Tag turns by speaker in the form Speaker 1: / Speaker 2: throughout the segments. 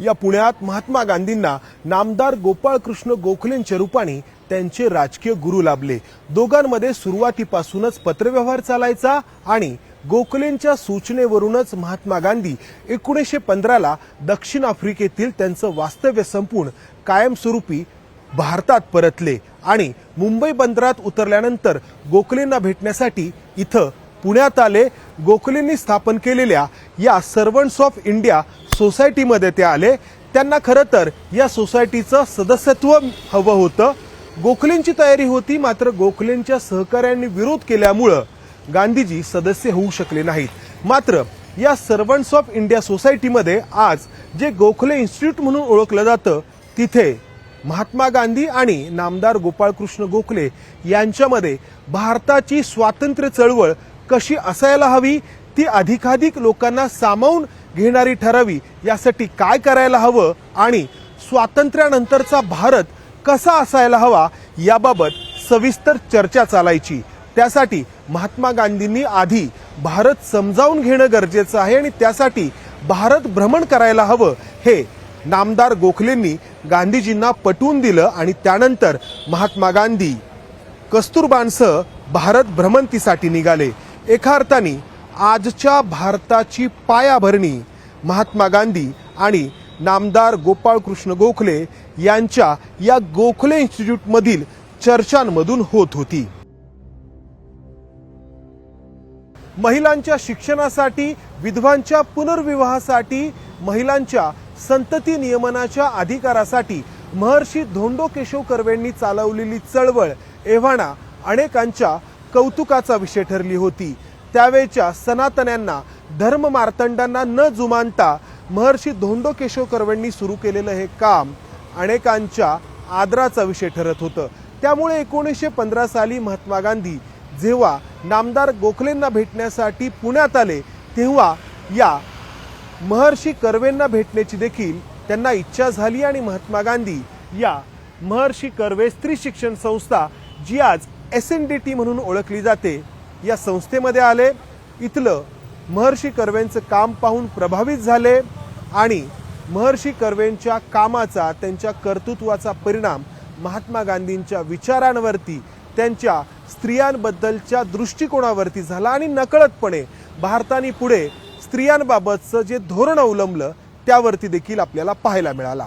Speaker 1: या पुण्यात महात्मा गांधींना नामदार गोपाळकृष्ण गोखलेंच्या रूपाने त्यांचे राजकीय गुरु लाभले। दोघांमध्ये सुरुवातीपासूनच पत्रव्यवहार चालायचा आणि गोखलेंच्या सूचनेवरूनच महात्मा गांधी 1915 ला दक्षिण आफ्रिकेतील त्यांचं वास्तव्य संपून कायमस्वरूपी भारतात परतले आणि मुंबई बंदरात उतरल्यानंतर गोखलेंना भेटण्यासाठी इथं पुण्यात आले। गोखलेंनी स्थापन केलेल्या या सर्वंट्स ऑफ इंडिया सोसायटीमध्ये ते आले। त्यांना खरं तर या सोसायटीचं सदस्यत्व हवं होतं। गोखलेंची तयारी होती, मात्र गोखलेंच्या सहकाऱ्यांनी विरोध केल्यामुळे गांधीजी सदस्य होऊ शकले नाहीत। मात्र या सर्वंट्स ऑफ इंडिया सोसायटीमध्ये आज जे गोखले इन्स्टिट्यूट म्हणून ओळखलं जातं, तिथे महात्मा गांधी आणि नामदार गोपाळकृष्ण गोखले यांच्यामध्ये भारताची स्वातंत्र्य चळवळ कशी असायला हवी, ती अधिकाधिक लोकांना सामावून घेणारी ठरावी, यासाठी काय करायला हवं आणि स्वातंत्र्यानंतरचा भारत कसा असायला हवा याबाबत सविस्तर चर्चा चालायची। त्यासाठी महात्मा गांधींनी आधी भारत समजावून घेणं गरजेचं आहे आणि त्यासाठी भारत भ्रमण करायला हवं हे नामदार गोखलेंनी गांधीजींना पटवून दिलं आणि त्यानंतर महात्मा गांधी कस्तुरबांसह भारत भ्रमंतीसाठी निघाले। एका अर्थाने आजच्या भारताची पायाभरणी महात्मा गांधी आणि नामदार गोपाळकृष्ण गोखले यांच्या या गोखले इन्स्टिट्यूट मधील चर्चांमधून होत होती। महिलांच्या शिक्षणासाठी, विधवांच्या पुनर्विवाहासाठी, महिलांच्या संतती नियमनाच्या अधिकारासाठी महर्षी धोंडो केशव कर्वेंनी चालवलेली चळवळ एव्हाना अनेकांच्या कौतुकाचा विषय ठरली होती। त्यावेळच्या सनातन्यांना, धर्म मार्तंडांना न जुमानता महर्षी धोंडो केशव कर्वेंनी सुरू केलेलं हे काम अनेकांच्या आदराचा विषय ठरत होतं। त्यामुळे 1915 साली महात्मा गांधी जेव्हा नामदार गोखलेंना भेटण्यासाठी पुण्यात आले, तेव्हा या महर्षी कर्वेंना भेटण्याची देखील त्यांना इच्छा झाली आणि महात्मा गांधी या महर्षी कर्वे स्त्री शिक्षण संस्था, जी आज SNDT म्हणून ओळखली जाते, या संस्थेमध्ये आले। इथलं महर्षी कर्वेंचं काम पाहून प्रभावित झाले आणि महर्षी कर्वेंच्या कामाचा, त्यांच्या कर्तृत्वाचा परिणाम महात्मा गांधींच्या विचारांवरती, त्यांच्या स्त्रियांबद्दलच्या दृष्टिकोनावरती झाला आणि नकळतपणे भारताने पुढे स्त्रियांबाबतचं जे धोरण अवलंबलं त्यावरती देखील आपल्याला पाहायला मिळाला।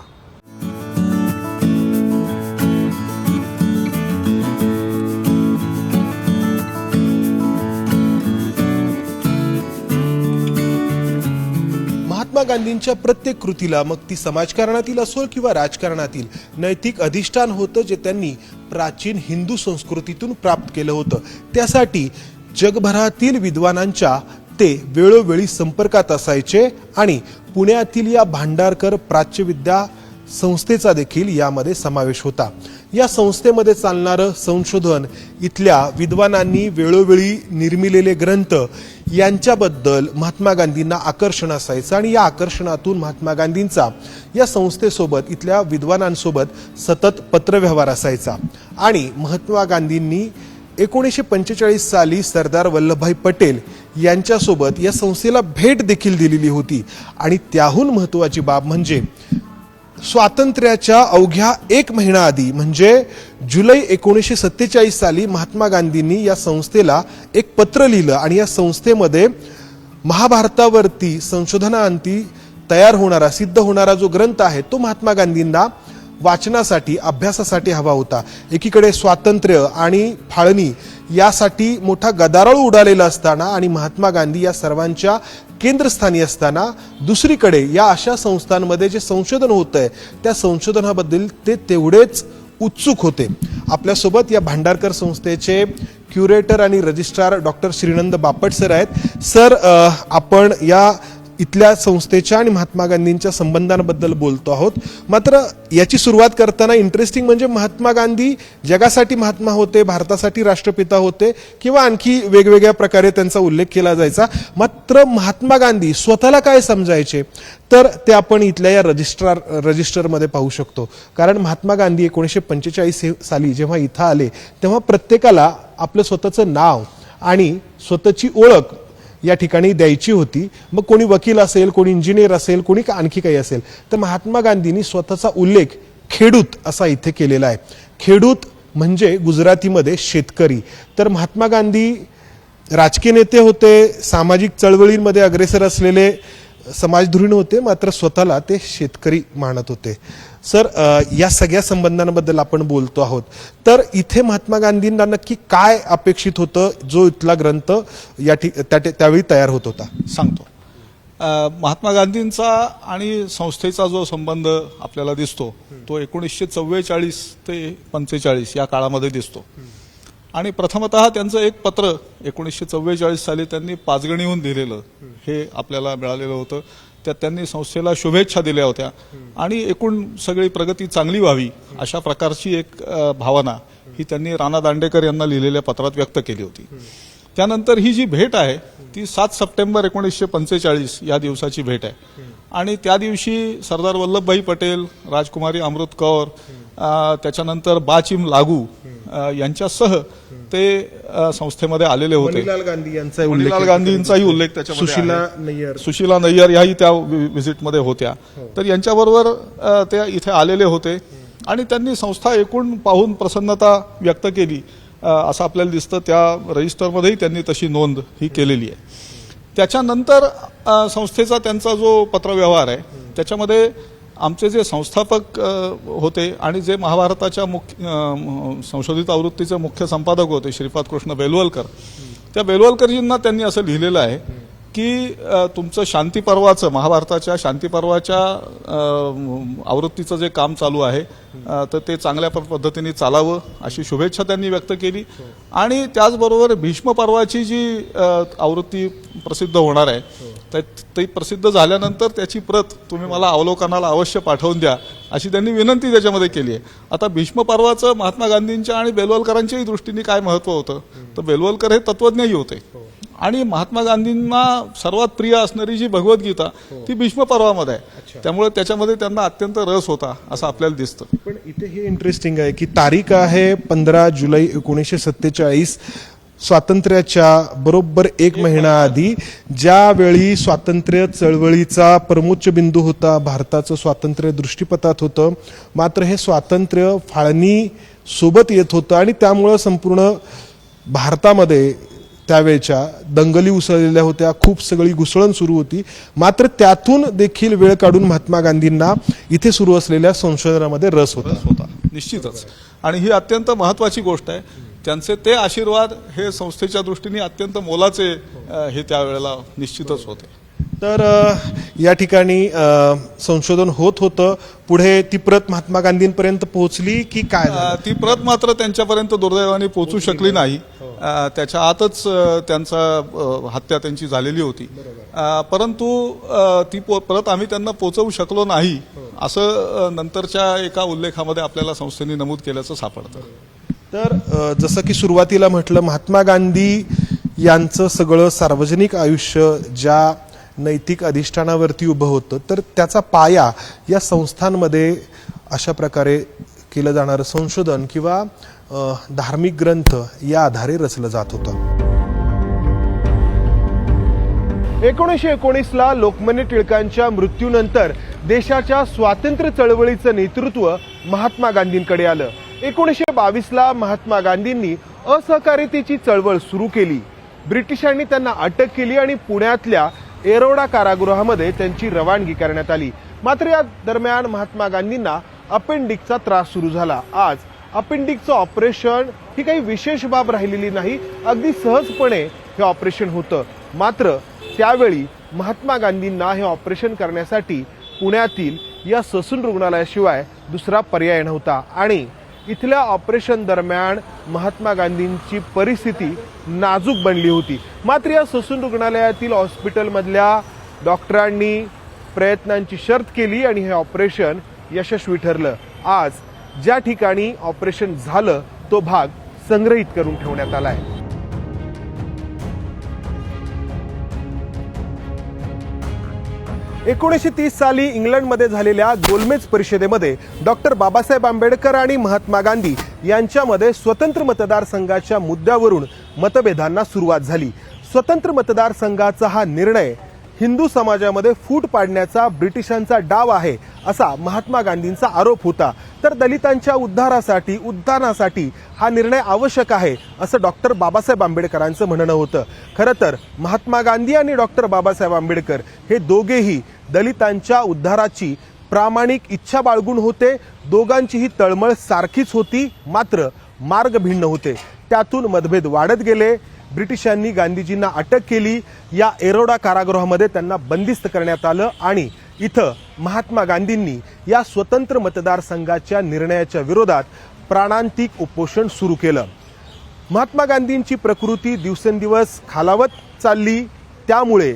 Speaker 1: महात्मा गांधींच्या प्रत्येक कृतीला, मग ती समाजकारणातील असो किंवा राजकारणातील, नैतिक अधिष्ठान होतं जे त्यांनी प्राचीन हिंदू संस्कृतीतून प्राप्त केलं होतं। त्यासाठी जगभरातील विद्वानांच्या ते वेळोवेळी संपर्कात असायचे आणि पुण्यातील या भांडारकर प्राच्यविद्या संस्थेचा देखील यामध्ये समावेश होता। या संस्थेमध्ये चालणारं संशोधन, इथल्या विद्वानांनी वेळोवेळी निर्मिलेले ग्रंथ यांच्याबद्दल महात्मा गांधींना आकर्षण असायचं आणि या आकर्षणातून महात्मा गांधींचा या संस्थेसोबत, इथल्या विद्वानांसोबत सतत पत्रव्यवहार असायचा। आणि महात्मा गांधींनी 1945 साली सरदार वल्लभभाई पटेल यांच्यासोबत या संस्थेला भेट देखील दिलेली होती। आणि त्याहून महत्त्वाची बाब म्हणजे स्वातंत्र्याच्या अवघ्या 1 महिना आधी, म्हणजे जुलै 1947 साली महात्मा गांधींनी या संस्थेला एक पत्र लिहिलं आणि या संस्थेमध्ये महाभारतावरती संशोधनाअंती तयार होणारा, सिद्ध होणारा जो ग्रंथ आहे तो महात्मा गांधींना वाचनासाठी, अभ्यासासाठी हवा होता। एकीकडे स्वातंत्र्य आणि फाळणी यासाठी मोठा गदारोळ उडालेला असताना आणि महात्मा गांधी या सर्वांच्या केंद्रस्थानी असताना, दुसरीकडे या अशा संस्थांमध्ये जे संशोधन होतंय त्या संशोधनाबद्दल ते तेवढेच उत्सुक होते। आपल्यासोबत या भांडारकर संस्थेचे क्युरेटर आणि registrar doctor Shrinand Bapat sir आहेत। सर, आपण या इथल्या संस्थेच्या आणि महात्मा गांधींच्या संबंधांबद्दल बोलतो आहोत, मात्र याची सुरुवात करताना इंटरेस्टिंग म्हणजे महात्मा गांधी जगासाठी महात्मा होते, भारतासाठी राष्ट्रपिता होते किंवा आणखी वेगवेगळ्या प्रकारे त्यांचा उल्लेख केला जायचा, मात्र महात्मा गांधी स्वतःला काय समजायचे तर ते आपण इथल्या या रजिस्टरमध्ये पाहू शकतो। कारण महात्मा गांधी 1945 साली जेव्हा इथं आले तेव्हा प्रत्येकाला आपलं स्वतःचं नाव आणि स्वतःची ओळख या ठिकाणी द्यायची होती, मग कोणी वकील असेल, कोणी इंजिनियर असेल, कोणी आणखी काही असेल, तर महात्मा गांधींनी स्वतःचा उल्लेख खेडूत असा इथे केलेला आहे. खेडूत म्हणजे गुजरातीमध्ये शेतकरी. तर महात्मा गांधी राजकीय नेते होते, सामाजिक चळवळींमध्ये अग्रेसर असलेले समाजधुरीण होते, मात्र स्वतःला ते शेतकरी मानत होते. सर, या सगळ्या संबंधांबद्दल आपण बोलतो आहोत, तर इथे महात्मा गांधींना नक्की काय अपेक्षित होतं, जो इथला ग्रंथ त्यावेळी तयार होत होता?
Speaker 2: सांगतो. महात्मा गांधींचा आणि संस्थेचा जो संबंध आपल्याला दिसतो तो 1944 ते 45 या काळामध्ये दिसतो. आणि प्रथमतः त्यांचं एक पत्र 1944 साली त्यांनी पाचगणीहून दिलेलं हे आपल्याला मिळालेलं होतं. त्यात त्यांनी संस्थेला शुभेच्छा दिल्या होत्या आणि एकूण सगळी प्रगती चांगली व्हावी अशा प्रकारची एक भावना ही त्यांनी राणा दांडेकर यांना लिहिलेल्या पत्रात व्यक्त केली होती. त्यानंतर ही जी भेट आहे ती 7 सप्टेंबर 1945 या दिवसाची भेट आहे. आणि त्या दिवशी सरदार वल्लभभाई पटेल, राजकुमारी अमृत कौर, त्याच्यानंतर बाचिम लागू यांच्यासह ते संस्थेमध्ये आलेले होते. मणिलाल गांधींचाही उल्लेख त्याच्यामध्ये, सुशीला नय्यर याही त्या व्हिजिटमध्ये होत्या. तर यांच्याबरोबर ते इथे आलेले होते आणि त्यांनी संस्था एकूण पाहून प्रसन्नता व्यक्त केली असं आपल्याला दिसतं. त्या रजिस्टरमध्येही त्यांनी तशी नोंद ही केलेली आहे. त्याच्यानंतर संस्थेचा त्यांचा जो पत्रव्यवहार आहे त्याच्यामध्ये आमचे जे संस्थापक होते आणि जे महाभारताच्या संशोधित आवृत्तीचे मुख्य संपादक होते श्रीपाद कृष्ण बेलवलकर, त्या बेलवलकरजींना त्यांनी असं लिहिलेलं आहे की तुमचं शांती पर्वाचं, महाभारताच्या शांती पर्वाच्या आवृत्तीचं जे काम चालू आहे तर ते चांगल्या पद्धतीने चालावं अशी शुभेच्छा त्यांनी व्यक्त केली. आणि त्याचबरोबर भीष्म पर्वाची जी आवृत्ती प्रसिद्ध होणार आहे तर ती प्रसिद्ध झाल्यानंतर त्याची प्रत तुम्ही मला अवलोकनाला अवश्य पाठवून द्या अशी त्यांनी विनंती त्याच्यामध्ये केली आहे. आता भीष्म पर्वाचं महात्मा गांधींच्या आणि बेलवलकरांच्याही दृष्टीने काय महत्त्व होतं, तर बेलवलकर हे तत्वज्ञही होते आणि महात्मा गांधींना सर्वात प्रिय असणारी जी भगवद्गीता ती भीष्म पर्वामध्ये आहे, त्यामुळे त्याच्यामध्ये त्यांना अत्यंत रस होता असं आपल्याला दिसतं.
Speaker 1: पण इथे हे इंटरेस्टिंग आहे की तारीख आहे 15 जुलै 1947, स्वातंत्र्याच्या बरोबर 1 महिना आधी, ज्यावेळी स्वातंत्र्य चळवळीचा परमोच्च बिंदू होता, भारताचं स्वातंत्र्य दृष्टीपथात होतं, मात्र हे स्वातंत्र्य फाळणी सोबत येत होतं आणि त्यामुळं संपूर्ण भारतामध्ये त्यावेळच्या दंगली उसळलेल्या होत्या, खूप सगळी घुसळण सुरू होती. मात्र त्यातून देखील वेळ काढून महात्मा गांधींना इथे सुरू असलेल्या संशोधनामध्ये रस होता.
Speaker 2: निश्चितच. आणि ही अत्यंत महत्वाची गोष्ट आहे. त्यांचे ते आशीर्वाद हे संस्थेच्या दृष्टीने अत्यंत मोलाचे हे त्यावेळेला निश्चितच होते.
Speaker 1: तर या ठिकाणी संशोधन होत होतं. पुढे ती प्रत महात्मा गांधींपर्यंत पोहोचली की काय?
Speaker 2: ती प्रत मात्र त्यांच्यापर्यंत दुर्दैवाने पोहोचू शकली नाही. त्याच्या आतच त्यांचा हत्या त्यांची झालेली होती. परंतु ती प्रत आम्ही त्यांना पोहोचवू शकलो नाही असं नंतरच्या एका उल्लेखामध्ये आपल्याला संस्थेने नमूद केल्याचं सापडतं.
Speaker 1: तर जसं की सुरुवातीला म्हटलं, महात्मा गांधी यांचं सगळं सार्वजनिक आयुष्य ज्या नैतिक अधिष्ठानावरती उभं होतं, तर त्याचा पाया या संस्थांमध्ये अशा प्रकारे केलं जाणारं संशोधन किंवा धार्मिक ग्रंथ या आधारे रचलं जात होतं. 1919ला लोकमान्य टिळकांच्या मृत्यूनंतर देशाच्या स्वातंत्र्य चळवळीचं नेतृत्व महात्मा गांधींकडे आलं. 1922ला महात्मा गांधींनी असहकारितेची चळवळ सुरू केली. ब्रिटिशांनी त्यांना अटक केली आणि पुण्यातल्या येरवडा कारागृहामध्ये त्यांची रवानगी करण्यात आली. मात्र या दरम्यान महात्मा गांधींना अपेंडिक्सचा त्रास सुरू झाला. आज अपेंडिक्सचं ऑपरेशन ही काही विशेष बाब राहिलेली नाही, अगदी सहजपणे हे ऑपरेशन होतं. मात्र त्यावेळी महात्मा गांधींना हे ऑपरेशन करण्यासाठी पुण्यातील या ससून रुग्णालयाशिवाय दुसरा पर्याय नव्हता आणि इथल्या ऑपरेशन दरम्यान महात्मा गांधींची परिस्थिती नाजूक बनली होती. मात्र या ससून रुग्णालयातील हॉस्पिटलमधल्या डॉक्टरांनी प्रयत्नांची शर्त केली आणि हे ऑपरेशन यशस्वी ठरलं. आज ज्या ठिकाणी ऑपरेशन झालं तो भाग संग्रहित करून ठेवण्यात आलाय. एकोणीसशे साली इंग्लंडमध्ये झालेल्या गोलमेज परिषदेमध्ये डॉक्टर बाबासाहेब आंबेडकर आणि महात्मा गांधी यांच्यामध्ये स्वतंत्र मतदारसंघाच्या मुद्द्यावरून मतभेदांना सुरुवात झाली. स्वतंत्र मतदारसंघाचा हा निर्णय हिंदू समाजामध्ये फूट पाडण्याचा ब्रिटिशांचा डाव आहे असा महात्मा गांधींचा आरोप होता. तर दलितांच्या उत्थानासाठी हा निर्णय आवश्यक आहे असं डॉक्टर बाबासाहेब आंबेडकरांचं म्हणणं होतं. खरं तर महात्मा गांधी आणि डॉक्टर बाबासाहेब आंबेडकर हे दोघेही दलितांच्या उद्धाराची प्रामाणिक इच्छा बाळगून होते. दोघांचीही तळमळ सारखीच होती, मात्र मार्ग भिन्न होते. त्यातून मतभेद वाढत गेले. ब्रिटिशांनी गांधीजींना अटक केली. या एरोडा कारागृहामध्ये त्यांना बंदिस्त करण्यात आलं आणि इथं महात्मा गांधींनी या स्वतंत्र मतदारसंघाच्या निर्णयाच्या विरोधात प्राणांतिक उपोषण सुरू केलं. महात्मा गांधींची प्रकृती दिवसेंदिवस खालावत चालली. त्यामुळे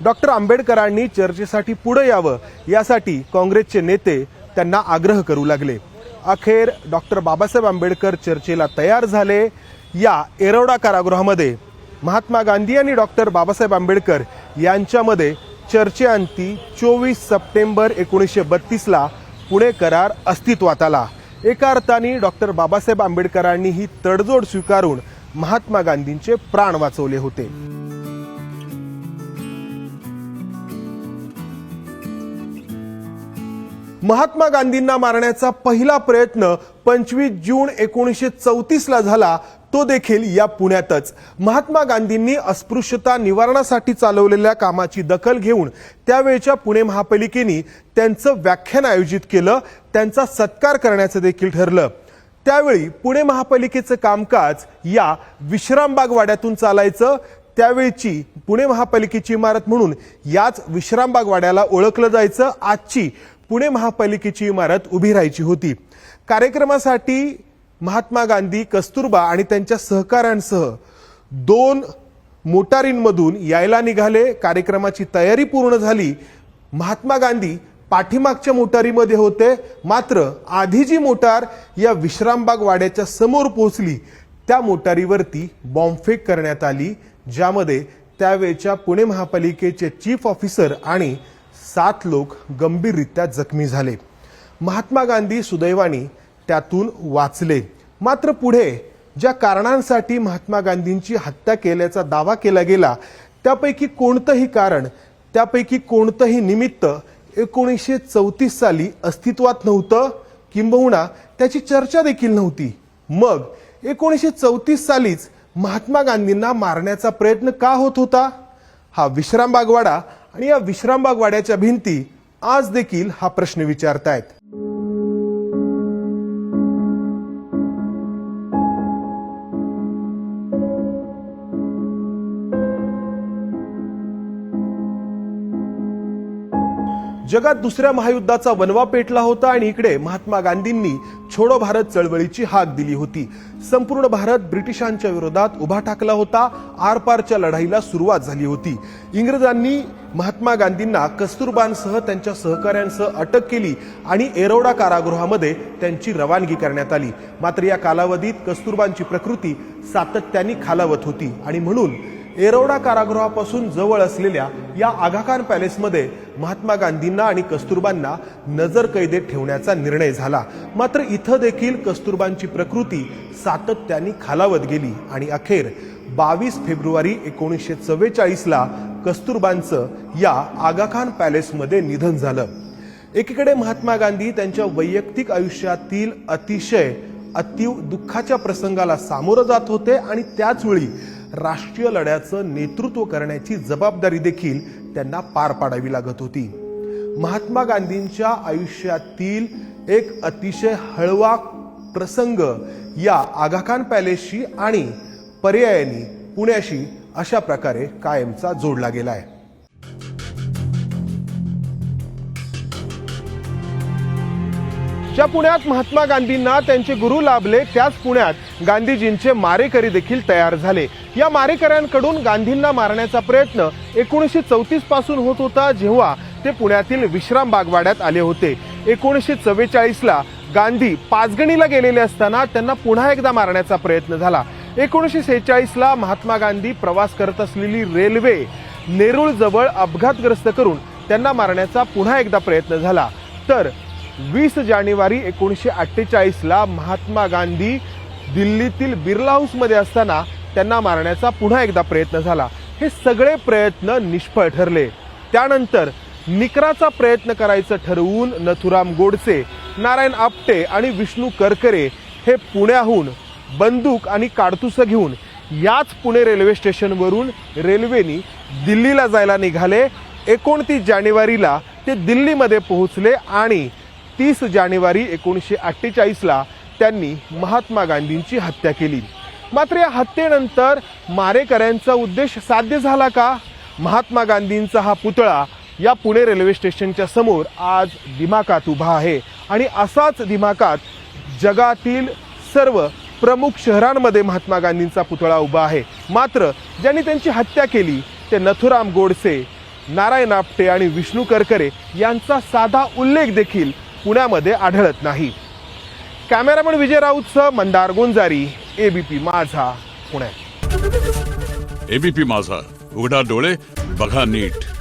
Speaker 1: डॉक्टर आंबेडकरांनी चर्चेसाठी पुढे यावं यासाठी काँग्रेसचे नेते त्यांना आग्रह करू लागले. अखेर डॉक्टर बाबासाहेब आंबेडकर चर्चेला तयार झाले. या एरोडा कारागृहामध्ये महात्मा गांधी आणि डॉक्टर बाबासाहेब आंबेडकर यांच्यामध्ये चर्चेअंती 24 सप्टेंबर 1932ला पुणे करार अस्तित्वात आला. एका अर्थाने डॉक्टर बाबासाहेब आंबेडकरांनी ही तडजोड स्वीकारून महात्मा गांधींचे प्राण वाचवले होते. महात्मा गांधींना मारण्याचा पहिला प्रयत्न 25 जून 1934ला झाला, तो देखील या पुण्यातच. महात्मा गांधींनी अस्पृश्यता निवारणासाठी चालवलेल्या कामाची दखल घेऊन त्यावेळच्या पुणे महापालिकेने त्यांचं व्याख्यान आयोजित केलं. त्यांचा सत्कार करण्याचं देखील ठरलं. त्यावेळी पुणे महापालिकेचं कामकाज या विश्रामबाग वाड्यातून चालायचं. त्यावेळची पुणे महापालिकेची इमारत म्हणून याच विश्रामबाग वाड्याला ओळखलं जायचं. आजची पुणे महापालिकेची इमारत उभी राहायची होती. कार्यक्रमासाठी महात्मा गांधी, कस्तुरबा आणि त्यांच्या सहकाऱ्यांसह 2 मोटारींमधून यायला निघाले. कार्यक्रमाची तयारी पूर्ण झाली. महात्मा गांधी पाठीमागच्या मोटारीमध्ये होते, मात्र आधी जी मोटार या विश्रामबाग वाड्याच्या समोर पोहोचली त्या मोटारीवरती बॉम्बफेक करण्यात आली, ज्यामध्ये त्यावेळच्या पुणे महापालिकेचे चीफ ऑफिसर आणि 7 लोक गंभीररित्या जखमी झाले. महात्मा गांधी सुदैवाने त्यातून वाचले. मात्र पुढे ज्या कारणांसाठी महात्मा गांधींची हत्या केल्याचा दावा केला गेला त्यापैकी कोणतंही कारण, त्यापैकी कोणतंही निमित्त 1934 साली अस्तित्वात नव्हतं, किंबहुना त्याची चर्चा देखील नव्हती. मग 1934 सालीच महात्मा गांधींना मारण्याचा प्रयत्न का होत होता? हा विश्रामबाग वाडा आणि या विश्रामबाग वाड्याच्या भिंती आज देखील हा प्रश्न विचारतायत. जगात दुसऱ्या महायुद्धाचा वणवा पेटला होता आणि इकडे महात्मा गांधींनी छोडो भारत चळवळीची हाक दिली होती. संपूर्ण भारत ब्रिटिशांच्या विरोधात उभा ठाकला होता. आरपारच्या लढाईला सुरुवात झाली होती. इंग्रजांनी महात्मा गांधींना कस्तुरबांसह त्यांच्या सहकाऱ्यांसह अटक केली आणि एरोडा कारागृहामध्ये त्यांची रवानगी करण्यात आली. मात्र या कालावधीत कस्तुरबांची प्रकृती सातत्याने खालावत होती आणि म्हणून एरोडा कारागृहापासून जवळ असलेल्या या आगा खान पॅलेसमध्ये महात्मा गांधींना आणि कस्तुरबांना नजर कैदेत ठेवण्याचा निर्णय झाला. मात्र इथं देखील कस्तुरबांची प्रकृती सातत्याने खालावत गेली आणि अखेर 22 फेब्रुवारी 1944ला कस्तुरबांचं या आगा खान पॅलेसमध्ये निधन झालं. एकीकडे महात्मा गांधी त्यांच्या वैयक्तिक आयुष्यातील अतीव दुःखाच्या प्रसंगाला सामोरं जात होते आणि त्याचवेळी राष्ट्रीय लढ्याचं नेतृत्व करण्याची जबाबदारी देखील त्यांना पार पाडावी लागत होती. महात्मा गांधींच्या आयुष्यातील एक अतिशय हळवा प्रसंग या आगा खान पॅलेसशी आणि पर्यायाने पुण्याशी अशा प्रकारे कायमचा जोडला गेलाय. ज्या पुण्यात महात्मा गांधींना त्यांचे गुरु लाभले त्याच पुण्यात गांधीजींचे मारेकरी देखील तयार झाले. या मारेकऱ्यांकडून गांधींना मारण्याचा प्रयत्न 1934 पासून होत होता, जेव्हा ते पुण्यातील विश्रामबाग वाड्यात आले होते. 1944ला गांधी पाचगणीला गेलेले असताना त्यांना पुन्हा एकदा मारण्याचा प्रयत्न झाला. 1946ला महात्मा गांधी प्रवास करत असलेली रेल्वे नेरूळ जवळ अपघातग्रस्त करून त्यांना मारण्याचा पुन्हा एकदा प्रयत्न झाला. तर 20 जानेवारी 1948ला महात्मा गांधी दिल्लीतील बिर्ला हाऊसमध्ये असताना त्यांना मारण्याचा पुन्हा एकदा प्रयत्न झाला. हे सगळे प्रयत्न निष्फळ ठरले. त्यानंतर निकराचा प्रयत्न करायचं ठरवून नथुराम गोडसे, नारायण आपटे आणि विष्णू करकरे हे पुण्याहून बंदूक आणि काडतुसं घेऊन याच पुणे रेल्वे स्टेशनवरून रेल्वेनी दिल्लीला जायला निघाले. 29 जानेवारीला ते दिल्लीमध्ये पोहोचले आणि 30 जानेवारी 1948ला त्यांनी महात्मा गांधींची हत्या केली. मात्र या हत्येनंतर मारेकऱ्यांचा उद्देश साध्य झाला का? महात्मा गांधींचा हा पुतळा या पुणे रेल्वे स्टेशनच्या समोर आज दिमाखात उभा आहे आणि असाच दिमाखात जगातील सर्व प्रमुख शहरांमध्ये महात्मा गांधींचा पुतळा उभा आहे. मात्र ज्यांनी त्यांची हत्या केली ते नथुराम गोडसे, नारायण आपटे आणि विष्णू करकरे यांचा साधा उल्लेख देखील पुण्यामध्ये आढळत नाही. कॅमेरामन विजय राऊतसह मंदार गोंजारी, एबीपी माझा, पुणे.
Speaker 3: एबीपी माझा, उघडा डोळे बघा नीट.